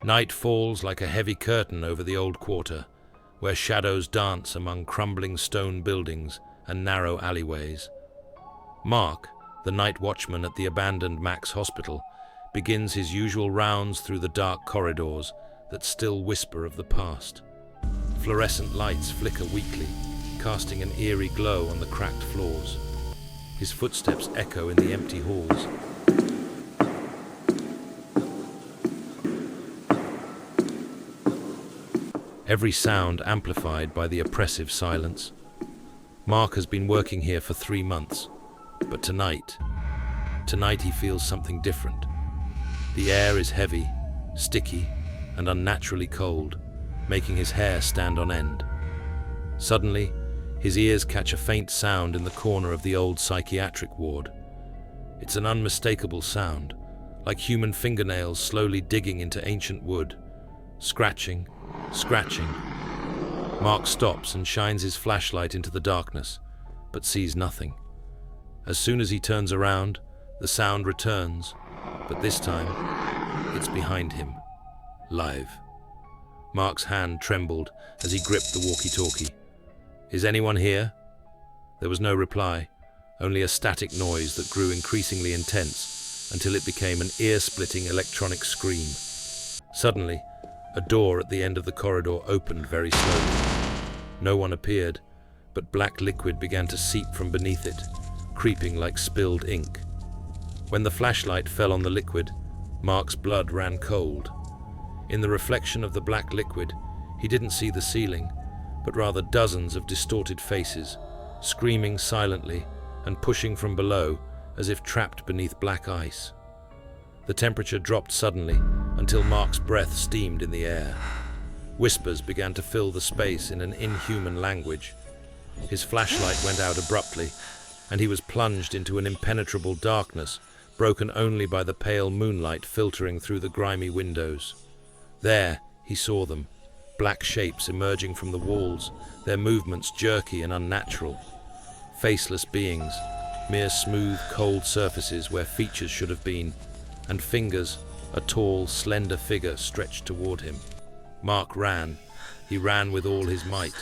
Night falls like a heavy curtain over the old quarter, where shadows dance among crumbling stone buildings and narrow alleyways. Mark, the night watchman at the abandoned Max Hospital, begins his usual rounds through the dark corridors that still whisper of the past. Fluorescent lights flicker weakly, casting an eerie glow on the cracked floors. His footsteps echo in the empty halls. Every sound amplified by the oppressive silence. Mark has been working here for 3 months, but tonight he feels something different. The air is heavy, sticky, and unnaturally cold, making his hair stand on end. Suddenly, his ears catch a faint sound in the corner of the old psychiatric ward. It's an unmistakable sound, like human fingernails slowly digging into ancient wood. Scratching. Mark stops and shines his flashlight into the darkness, but sees nothing. As soon as he turns around, the sound returns, but this time, it's behind him, live. Mark's hand trembled as he gripped the walkie-talkie. "Is anyone here?" There was no reply, only a static noise that grew increasingly intense until it became an ear-splitting electronic scream. Suddenly, a door at the end of the corridor opened very slowly. No one appeared, but black liquid began to seep from beneath it, creeping like spilled ink. When the flashlight fell on the liquid, Mark's blood ran cold. In the reflection of the black liquid, he didn't see the ceiling, but rather dozens of distorted faces, screaming silently and pushing from below as if trapped beneath black ice. The temperature dropped suddenly until Mark's breath steamed in the air. Whispers began to fill the space in an inhuman language. His flashlight went out abruptly, and he was plunged into an impenetrable darkness, broken only by the pale moonlight filtering through the grimy windows. There, he saw them, black shapes emerging from the walls, their movements jerky and unnatural. Faceless beings, mere smooth, cold surfaces where features should have been, and fingers, a tall, slender figure stretched toward him. Mark ran. He ran with all his might,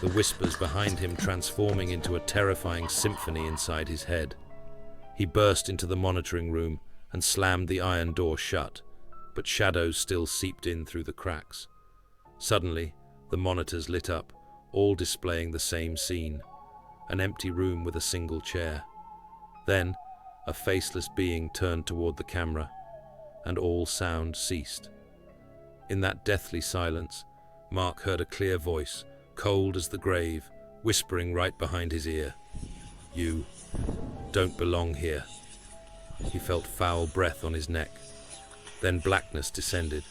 the whispers behind him transforming into a terrifying symphony inside his head. He burst into the monitoring room and slammed the iron door shut, but shadows still seeped in through the cracks. Suddenly, the monitors lit up, all displaying the same scene, an empty room with a single chair. Then, a faceless being turned toward the camera, and all sound ceased. In that deathly silence, Mark heard a clear voice, cold as the grave, whispering right behind his ear. "You don't belong here." He felt foul breath on his neck. Then blackness descended.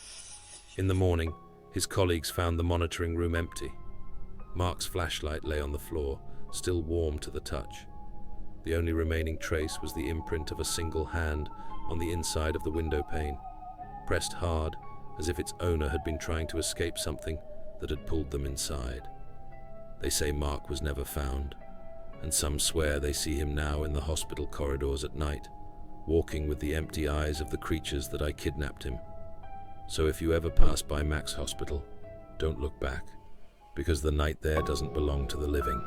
In the morning, his colleagues found the monitoring room empty. Mark's flashlight lay on the floor, still warm to the touch. The only remaining trace was the imprint of a single hand on the inside of the window pane, pressed hard as if its owner had been trying to escape something that had pulled them inside. They say Mark was never found, and some swear they see him now in the hospital corridors at night, walking with the empty eyes of the creatures that I kidnapped him. So if you ever pass by Max Hospital, don't look back, because the night there doesn't belong to the living.